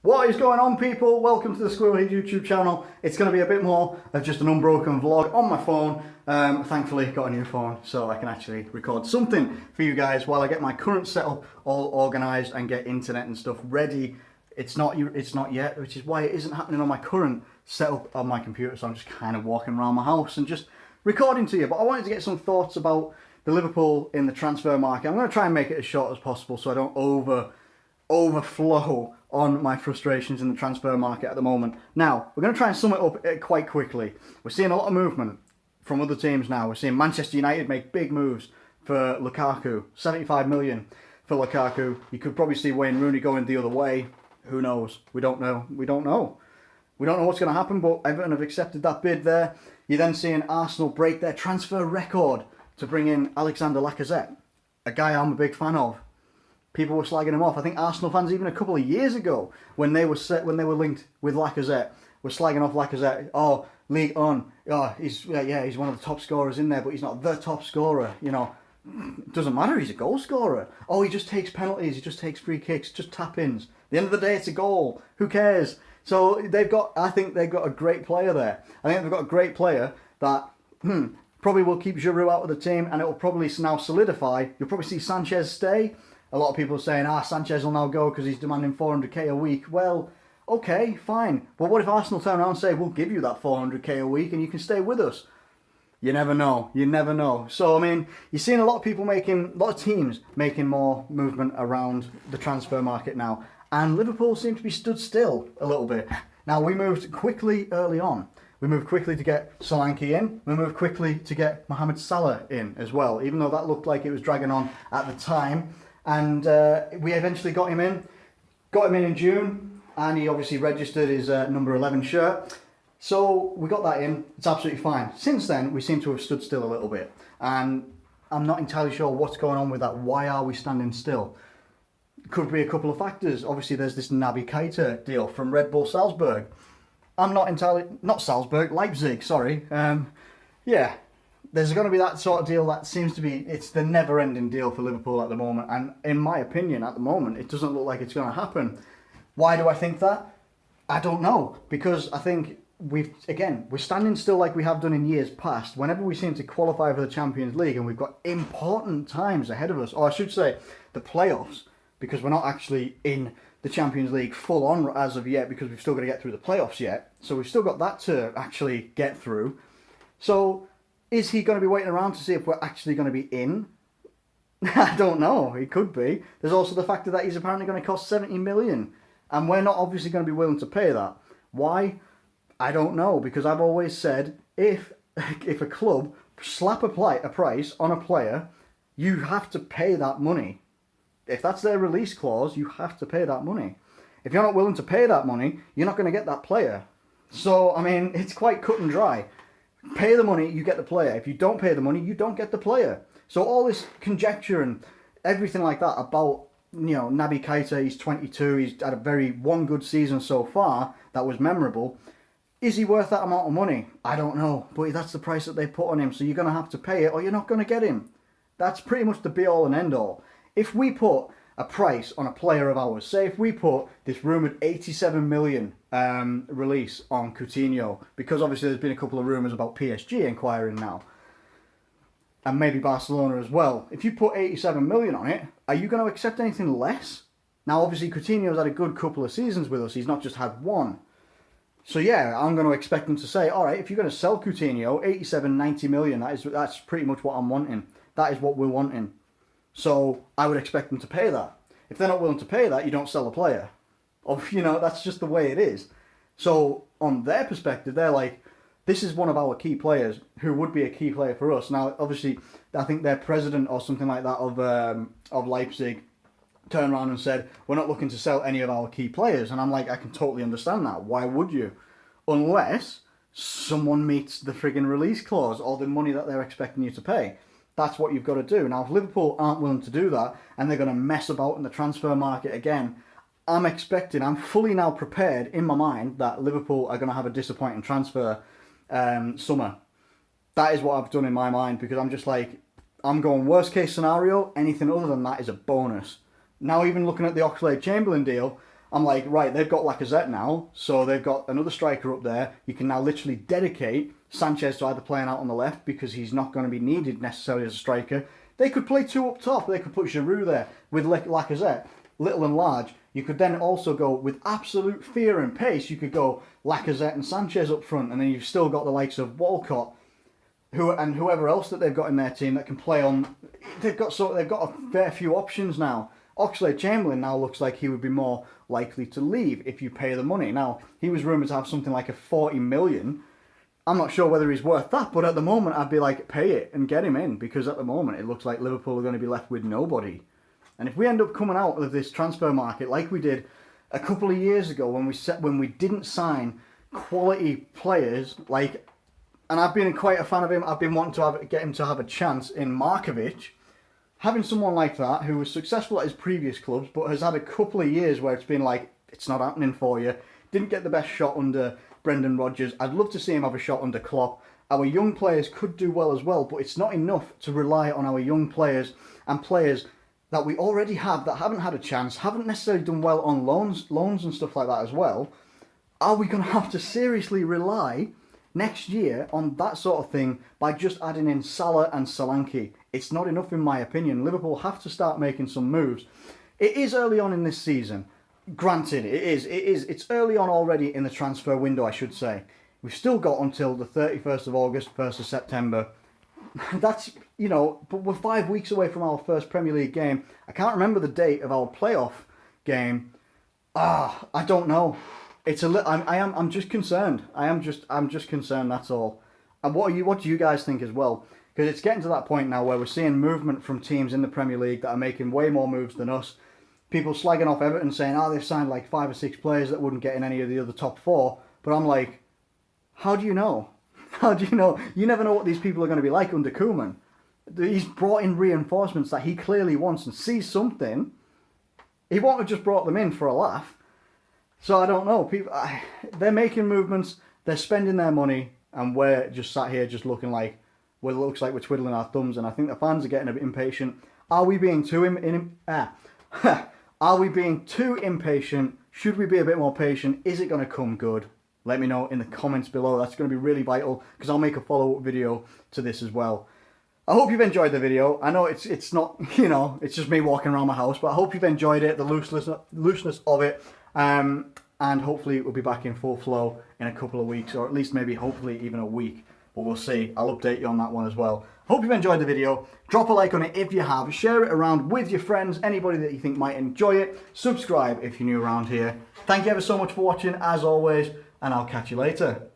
What is going on, people? Welcome to the Squirrelhead YouTube channel. It's going to be a bit more of just an unbroken vlog on my phone. Thankfully, got a new phone, so I can actually record something for you guys while I get my current setup all organised and get internet and stuff ready. It's not yet, which is why it isn't happening on my current setup on my computer. So I'm just kind of walking around my house and just recording to you. But I wanted to get some thoughts about the Liverpool in the transfer market. I'm going to try and make it as short as possible so I don't overflow on my frustrations in the transfer market at the moment. Now, we're going to try and sum it up quite quickly. We're seeing a lot of movement from other teams now. We're seeing Manchester United make big moves for Lukaku, 75 million for Lukaku. You could probably see Wayne Rooney going the other way. Who knows? We don't know. We don't know what's going to happen, but Everton have accepted that bid there. You're then seeing Arsenal break their transfer record to bring in Alexander Lacazette, a guy I'm a big fan of. People were slagging him off. I think Arsenal fans, even a couple of years ago, when they were linked with Lacazette, were slagging off Lacazette. Oh, League On. Oh, he's one of the top scorers in there, but he's not the top scorer. You know, it doesn't matter. He's a goal scorer. Oh, he just takes penalties. He just takes free kicks. Just tap-ins. At the end of the day, it's a goal. Who cares? So I think they've got a great player there. I think they've got a great player that probably will keep Giroud out of the team, and it will probably now solidify. You'll probably see Sanchez stay. A lot of people are saying, Sanchez will now go because he's demanding 400k a week. Well, okay, fine. But what if Arsenal turn around and say, we'll give you that 400k a week and you can stay with us? You never know. You never know. So, I mean, you're seeing a lot of teams making more movement around the transfer market now. And Liverpool seem to be stood still a little bit. Now, we moved quickly early on. We moved quickly to get Solanke in. We moved quickly to get Mohamed Salah in as well, even though that looked like it was dragging on at the time. And we eventually got him in. Got him in June, and he obviously registered his number 11 shirt. So we got that in. It's absolutely fine. Since then, we seem to have stood still a little bit. And I'm not entirely sure what's going on with that. Why are we standing still? Could be a couple of factors. Obviously, there's this Naby Keita deal from Red Bull Salzburg. Leipzig, sorry. Yeah. There's going to be that sort of deal that seems to be, it's the never-ending deal for Liverpool at the moment. And in my opinion, at the moment, it doesn't look like it's going to happen. Why do I think that? I don't know. Because I think we're standing still like we have done in years past. Whenever we seem to qualify for the Champions League and we've got important times ahead of us, or I should say the playoffs, because we're not actually in the Champions League full on as of yet because we've still got to get through the playoffs yet. So we've still got that to actually get through. So is he going to be waiting around to see if we're actually going to be in? I don't know. He could be. There's also the factor that he's apparently going to cost 70 million. And we're not obviously going to be willing to pay that. Why? I don't know. Because I've always said, if a club slap a price on a player, you have to pay that money. If that's their release clause, you have to pay that money. If you're not willing to pay that money, you're not going to get that player. So, I mean, it's quite cut and dry. Pay the money, you get the player. If you don't pay the money, you don't get the player. So all this conjecture and everything like that about, Naby Keita, he's 22, he's had one good season so far that was memorable. Is he worth that amount of money? I don't know, but that's the price that they put on him, so you're going to have to pay it or you're not going to get him. That's pretty much the be-all and end-all. If we put a price on a player of ours, say if we put this rumoured 87 million release on Coutinho, because obviously there's been a couple of rumours about PSG inquiring now, and maybe Barcelona as well. If you put 87 million on it, are you going to accept anything less? Now obviously Coutinho's had a good couple of seasons with us, he's not just had one. So yeah, I'm going to expect them to say, alright, if you're going to sell Coutinho, 87, 90 million, that's pretty much what I'm wanting. That is what we're wanting. So I would expect them to pay that. If they're not willing to pay that, you don't sell a player. Or, that's just the way it is. So on their perspective, they're like, this is one of our key players who would be a key player for us. Now, obviously, I think their president or something like that of Leipzig turned around and said, we're not looking to sell any of our key players. And I'm like, I can totally understand that. Why would you? Unless someone meets the frigging release clause or the money that they're expecting you to pay. That's what you've got to do. Now, if Liverpool aren't willing to do that and they're going to mess about in the transfer market again, I'm fully now prepared in my mind that Liverpool are going to have a disappointing transfer summer. That is what I've done in my mind because I'm just like, I'm going worst case scenario, anything other than that is a bonus. Now, even looking at the Oxlade-Chamberlain deal, I'm like, right, they've got Lacazette now, so they've got another striker up there. You can now literally dedicate Sanchez to either playing out on the left because he's not going to be needed necessarily as a striker. They could play two up top. They could put Giroud there with Lacazette, little and large. You could then also go with absolute fear and pace. You could go Lacazette and Sanchez up front, and then you've still got the likes of Walcott, whoever else that they've got in their team that can play on. They've got a fair few options now. Oxlade-Chamberlain now looks like he would be more likely to leave if you pay the money. Now, he was rumoured to have something like a 40 million. I'm not sure whether he's worth that, but at the moment I'd be like, pay it and get him in, because at the moment it looks like Liverpool are going to be left with nobody. And if we end up coming out of this transfer market like we did a couple of years ago when we didn't sign quality players, like, and I've been quite a fan of him, I've been wanting to get him to have a chance in Markovic. Having someone like that who was successful at his previous clubs but has had a couple of years where it's been like, it's not happening for you, didn't get the best shot under Brendan Rodgers. I'd love to see him have a shot under Klopp. Our young players could do well as well, but it's not enough to rely on our young players and players that we already have that haven't had a chance, haven't necessarily done well on loans and stuff like that as well. Are we going to have to seriously rely next year on that sort of thing by just adding in Salah and Solanke? It's not enough in my opinion. Liverpool have to start making some moves. It is early on in this season. Granted, it is. It's early on already in the transfer window, I should say. We've still got until the 31st of August, 1st of September. That's, but we're 5 weeks away from our first Premier League game. I can't remember the date of our playoff game. I don't know. I'm just concerned. I'm just concerned, that's all. And what do you guys think as well? Because it's getting to that point now where we're seeing movement from teams in the Premier League that are making way more moves than us. People slagging off Everton saying, they've signed like 5 or 6 players that wouldn't get in any of the other top 4. But I'm like, how do you know? How do you know? You never know what these people are going to be like under Koeman. He's brought in reinforcements that he clearly wants and sees something. He won't have just brought them in for a laugh. So I don't know. They're making movements, they're spending their money, and we're just sat here just looking like, it looks like we're twiddling our thumbs, and I think the fans are getting a bit impatient. Are we being too Are we being too impatient? Should we be a bit more patient? Is it going to come good? Let me know in the comments below. That's going to be really vital because I'll make a follow-up video to this as well. I hope you've enjoyed the video. I know it's not, it's just me walking around my house, but I hope you've enjoyed it, the looseness of it. And hopefully we'll be back in full flow in a couple of weeks, or at least maybe hopefully even a week. But we'll see. I'll update you on that one as well. Hope you've enjoyed the video. Drop a like on it if you have. Share it around with your friends, anybody that you think might enjoy it. Subscribe if you're new around here. Thank you ever so much for watching, as always, and I'll catch you later.